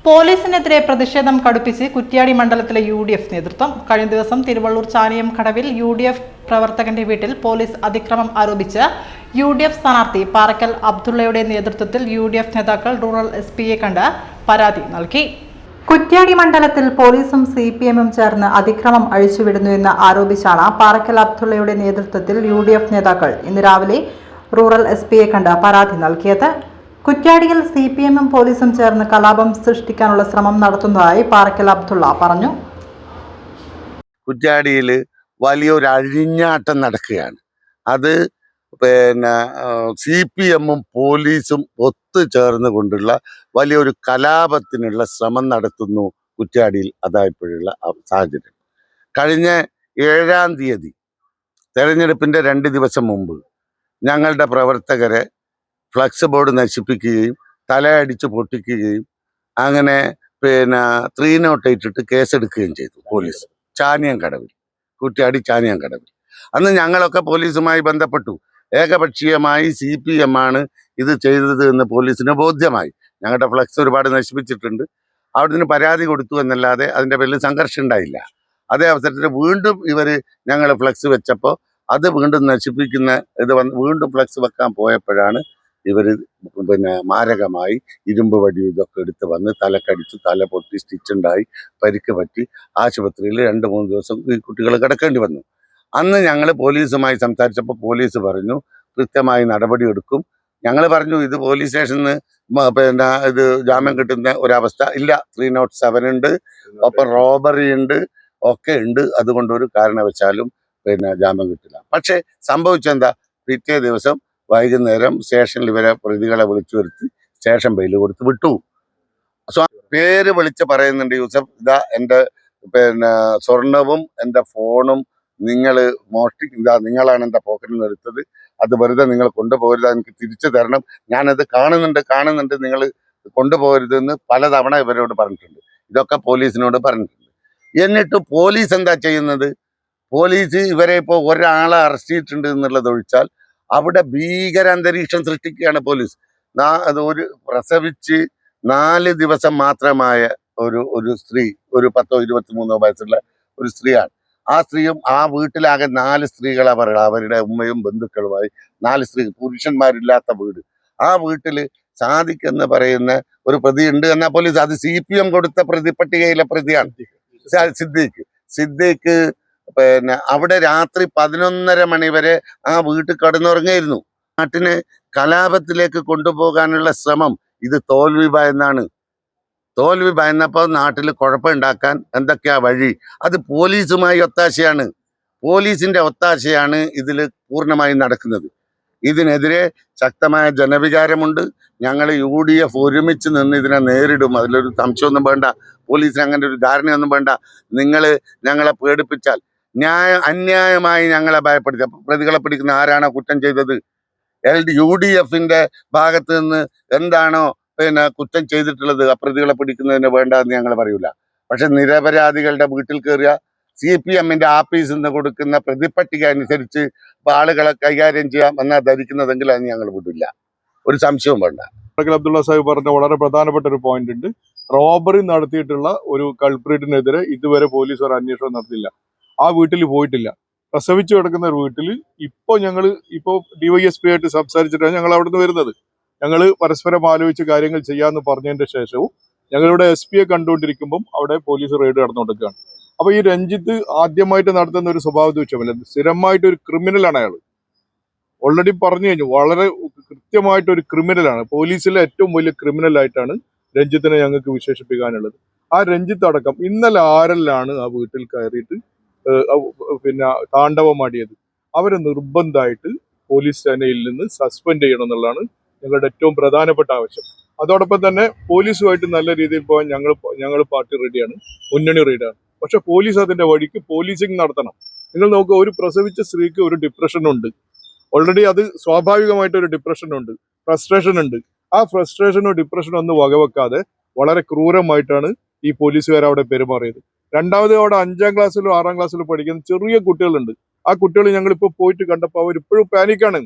പോലീസിനെതിരെ പ്രതിഷേധം കടുപ്പിച്ച് കുറ്റ്യാടി മണ്ഡലത്തിലെ UDF നേതൃത്വം. കഴിഞ്ഞ ദിവസം തിരുവള്ളൂർ ചാനിയം കടവിൽ UDF പ്രവർത്തകന്റെ വീട്ടിൽ പോലീസ് അതിക്രമം ആരോപിച്ച് UDF സ്ഥാനാർത്ഥി പാറക്കൽ അബ്ദുള്ളയുടെ നേതൃത്വത്തിൽ UDF നേതാക്കൾ റൂറൽ SP-യെ കണ്ട് പരാതി നൽകി. കുറ്റ്യാടി മണ്ഡലത്തിൽ പോലീസും CPM-ഉം ചേർന്ന് അതിക്രമം അഴിച്ചുവിടുന്നുവെന്ന് ആരോപിച്ചാണ് പാറക്കൽ അബ്ദുള്ളയുടെ നേതൃത്വത്തിൽ UDF നേതാക്കൾ ഇന്ന് രാവിലെ റൂറൽ SP-യെ കണ്ട് പരാതി നൽകിയത്. കുറ്റ്യാടിയിൽ CPM-ഉം പോലീസും ചേർന്ന് കലാപം സൃഷ്ടിക്കാനുള്ള ശ്രമം നടത്തുന്നതായി പാറക്കൽ അബ്ദുള്ള പറഞ്ഞു. കുറ്റ്യാടിയിൽ വലിയൊരു അഴിഞ്ഞാട്ടം നടക്കുകയാണ്. അത് CPM-ഉം പോലീസും ഒത്തുചേർന്ന് കൊണ്ടുള്ള വലിയൊരു കലാപത്തിനുള്ള ശ്രമം നടത്തുന്നു കുറ്റ്യാടിയിൽ. അതായപ്പോഴുള്ള സാഹചര്യം കഴിഞ്ഞ 7-ാം തീയതി തെരഞ്ഞെടുപ്പിന്റെ 2 ദിവസം മുമ്പ് ഞങ്ങളുടെ പ്രവർത്തകരെ ഫ്ലക്സ് ബോർഡ് നശിപ്പിക്കുകയും തലയടിച്ച് പൊട്ടിക്കുകയും അങ്ങനെ 308 ഇട്ടിട്ട് കേസെടുക്കുകയും ചെയ്തു പോലീസ്. ചാനിയം കടവിൽ, കുറ്റ്യാടി ചാനിയം കടവിൽ. അന്ന് ഞങ്ങളൊക്കെ പോലീസുമായി ബന്ധപ്പെട്ടു. ഏകപക്ഷീയമായി CPM ആണ് ഇത് ചെയ്തത് എന്ന് പോലീസിന് ബോധ്യമായി. ഞങ്ങളുടെ ഫ്ലക്സ് ഒരുപാട് നശിപ്പിച്ചിട്ടുണ്ട്. അവിടുന്ന് പരാതി കൊടുത്തു എന്നല്ലാതെ അതിൻ്റെ പേരിൽ സംഘർഷം ഉണ്ടായില്ല. അതേ അവസരത്തിൽ വീണ്ടും ഞങ്ങൾ ഫ്ലക്സ് വെച്ചപ്പോൾ അത് വീണ്ടും നശിപ്പിക്കുന്ന വീണ്ടും ഫ്ലക്സ് വെക്കാൻ പോയപ്പോഴാണ് മാരകമായി ഇരുമ്പ് വടി ഇതൊക്കെ എടുത്ത് വന്ന് തലക്കടിച്ചു, തല പൊട്ടി, സ്റ്റിച്ചുണ്ടായി, പരിക്ക് പറ്റി ആശുപത്രിയിൽ 2-3 ദിവസം ഈ കുട്ടികൾ കിടക്കേണ്ടി വന്നു. അന്ന് ഞങ്ങൾ പോലീസുമായി സംസാരിച്ചപ്പോൾ പോലീസ് പറഞ്ഞു കൃത്യമായി നടപടി എടുക്കും. ഞങ്ങൾ പറഞ്ഞു ഇത് പോലീസ് സ്റ്റേഷനിൽ നിന്ന് ഇത് ജാമ്യം കിട്ടുന്ന ഒരവസ്ഥ ഇല്ല. 307 ഉണ്ട്, ഒപ്പം റോബറി ഉണ്ട്, ഒക്കെ ഉണ്ട്. അതുകൊണ്ട് ഒരു കാരണവശാലും ജാമ്യം കിട്ടില്ല. പക്ഷെ സംഭവിച്ചെന്താ, പിറ്റേ ദിവസം വൈകുന്നേരം സ്റ്റേഷനിൽ പ്രതികളെ വിളിച്ചു വരുത്തി സ്റ്റേഷൻ ബെയിൽ കൊടുത്ത് വിട്ടു. സോ പേര് വിളിച്ച് പറയുന്നുണ്ട്, യൂസഫ് ഇതാ എൻ്റെ സ്വർണവും എൻ്റെ ഫോണും നിങ്ങൾ നിങ്ങളാണ് എൻ്റെ പോക്കറ്റിൽ നിന്ന് എടുത്തത്, അത് വെറുതെ നിങ്ങൾ കൊണ്ടുപോകരുത്, എനിക്ക് തിരിച്ചു തരണം, ഞാനത് കാണുന്നുണ്ട് നിങ്ങൾ കൊണ്ടുപോകരുതെന്ന് പലതവണ ഇവരോട് പറഞ്ഞിട്ടുണ്ട്. ഇതൊക്കെ പോലീസിനോട് പറഞ്ഞിട്ടുണ്ട്. എന്നിട്ട് പോലീസ് എന്താ ചെയ്യുന്നത്, പോലീസ് ഇവരെ ഇപ്പോൾ ഒരാളെ അറസ്റ്റ് ചെയ്തിട്ടുണ്ട് എന്നുള്ളത് ഒഴിച്ചാൽ അവിടെ ഭീകര അന്തരീക്ഷം സൃഷ്ടിക്കുകയാണ് പോലീസ്. ഒരു പ്രസവിച്ച് 4 ദിവസം മാത്രമായ ഒരു സ്ത്രീ, ഒരു 10-23 വയസ്സുള്ള ഒരു സ്ത്രീയാണ്. ആ സ്ത്രീയും ആ വീട്ടിലാകെ 4 സ്ത്രീകളാണ് പറയുക. അവരുടെ ഉമ്മയും ബന്ധുക്കളുമായി 4 സ്ത്രീ, പുരുഷന്മാരില്ലാത്ത വീട്. ആ വീട്ടിൽ സാദിഖ് എന്ന് പറയുന്ന ഒരു പ്രതി ഉണ്ട് എന്നാ പോലീസ്, അത് CPM കൊടുത്ത പ്രതിപട്ടികയിലെ പ്രതിയാണ് സിദ്ദീഖ്. അവിടെ രാത്രി 11:30 മണി വരെ ആ വീട്ടിൽ കിടന്നുറങ്ങിയിരുന്നു. നാട്ടിനെ കലാപത്തിലേക്ക് കൊണ്ടുപോകാനുള്ള ശ്രമം ഇത് തോൽവി ഭയന്നപ്പോൾ നാട്ടിൽ കുഴപ്പമുണ്ടാക്കാൻ എന്തൊക്കെയാ വഴി, അത് പോലീസുമായി ഒത്താശയാണ്. പോലീസിന്റെ ഒത്താശയാണ് ഇതിൽ പൂർണ്ണമായും നടക്കുന്നത്. ഇതിനെതിരെ ശക്തമായ ജനവികാരമുണ്ട്. ഞങ്ങൾ UDF ഒരുമിച്ച് നിന്ന് ഇതിനെ നേരിടും. അതിലൊരു സംശയമൊന്നും വേണ്ട. പോലീസിന് അങ്ങനെ ഒരു ധാരണയൊന്നും വേണ്ട. ഞങ്ങളെ പേടിപ്പിച്ചാൽ, അന്യായമായി ഞങ്ങളെ ഭയപ്പെടുത്തി പ്രതികളെ പിടിക്കുന്ന ആരാണോ കുറ്റം ചെയ്തത്, UDF-ന്റെ ഭാഗത്ത് നിന്ന് എന്താണോ കുറ്റം ചെയ്തിട്ടുള്ളത്, ആ പ്രതികളെ പിടിക്കുന്നതിന് വേണ്ട എന്ന് ഞങ്ങൾ പറയൂല. പക്ഷെ നിരപരാധികളുടെ വീട്ടിൽ കയറിയ CPM-ന്റെ ആഫീസിൽ നിന്ന് കൊടുക്കുന്ന പ്രതിപട്ടിക അനുസരിച്ച് ആളുകളെ കൈകാര്യം ചെയ്യാം എന്നാ ധരിക്കുന്നതെങ്കിൽ അത് ഞങ്ങൾ വിടില്ല. ഒരു സംശയവും വേണ്ട. അബ്ദുള്ള സാഹിബ് പറഞ്ഞ വളരെ പ്രധാനപ്പെട്ട ഒരു പോയിന്റ് ഉണ്ട്. റോബറി നടത്തിയിട്ടുള്ള ഒരു കൾപ്രിറ്റിനെതിരെ ഇതുവരെ പോലീസ് ഒരു അന്വേഷണം നടത്തില്ല. ആ വീട്ടിൽ പോയിട്ടില്ല. പ്രസവിച്ചു കിടക്കുന്ന ഒരു വീട്ടിൽ ഞങ്ങൾ DYSP ആയിട്ട് സംസാരിച്ചിട്ടാണ് ഞങ്ങൾ അവിടെ നിന്ന് വരുന്നത്. ഞങ്ങൾ പരസ്പരം ആലോചിച്ച് കാര്യങ്ങൾ ചെയ്യാമെന്ന് പറഞ്ഞതിന്റെ ശേഷവും ഞങ്ങളുടെ SP-യെ കണ്ടുകൊണ്ടിരിക്കുമ്പം അവിടെ പോലീസ് റെയ്ഡ് നടന്നുകൊണ്ടിരിക്കുകയാണ്. അപ്പൊ ഈ രഞ്ജിത്ത് ആദ്യമായിട്ട് നടത്തുന്ന ഒരു സ്വഭാവ ദൂഷ്യമല്ല, സ്ഥിരമായിട്ട് ഒരു ക്രിമിനലാണ് അയാൾ. ഓൾറെഡി പറഞ്ഞു കഴിഞ്ഞു, വളരെ കൃത്യമായിട്ട് ഒരു ക്രിമിനലാണ്. പോലീസിലെ ഏറ്റവും വലിയ ക്രിമിനലായിട്ടാണ് രഞ്ജിത്തിനെ ഞങ്ങൾക്ക് വിശേഷിപ്പിക്കാനുള്ളത്. ആ രഞ്ജിത്ത് അടക്കം ഇന്നലെ ആരെല്ലാണ് ആ വീട്ടിൽ കയറിയിട്ട് താണ്ഡവമാടിയത്. അവരെ നിർബന്ധമായിട്ട് പോലീസ് സേനയിൽ നിന്ന് സസ്പെൻഡ് ചെയ്യണം എന്നുള്ളതാണ് ഞങ്ങളുടെ ഏറ്റവും പ്രധാനപ്പെട്ട ആവശ്യം. അതോടൊപ്പം തന്നെ പോലീസുമായിട്ട് നല്ല രീതിയിൽ പോകാൻ ഞങ്ങൾ പാർട്ടി റെഡിയാണ്, മുന്നണി റെഡിയാണ്. പക്ഷെ പോലീസ് അതിന്റെ വഴിക്ക് പോലീസിങ് നടത്തണം. നിങ്ങൾ നോക്കുക, ഒരു പ്രസവിച്ച സ്ത്രീക്ക് ഒരു ഡിപ്രഷൻ ഉണ്ട്. ഓൾറെഡി അത് സ്വാഭാവികമായിട്ടൊരു ഡിപ്രഷൻ ഉണ്ട്, ഫ്രസ്ട്രേഷൻ ഉണ്ട്. ആ ഫ്രസ്ട്രേഷനോ ഡിപ്രഷനോ ഒന്നും വകവെക്കാതെ വളരെ ക്രൂരമായിട്ടാണ് ഈ പോലീസുകാർ അവിടെ പെരുമാറിയത്. രണ്ടാമത് അവിടെ 5-ാം ക്ലാസ്സിലോ 6-ാം ക്ലാസ്സിലോ പഠിക്കുന്ന ചെറിയ കുട്ടികളുണ്ട്. ആ കുട്ടികൾ ഞങ്ങളിപ്പോൾ പോയിട്ട് കണ്ടപ്പോൾ അവർ ഇപ്പോഴും പാനിക്കാണ്.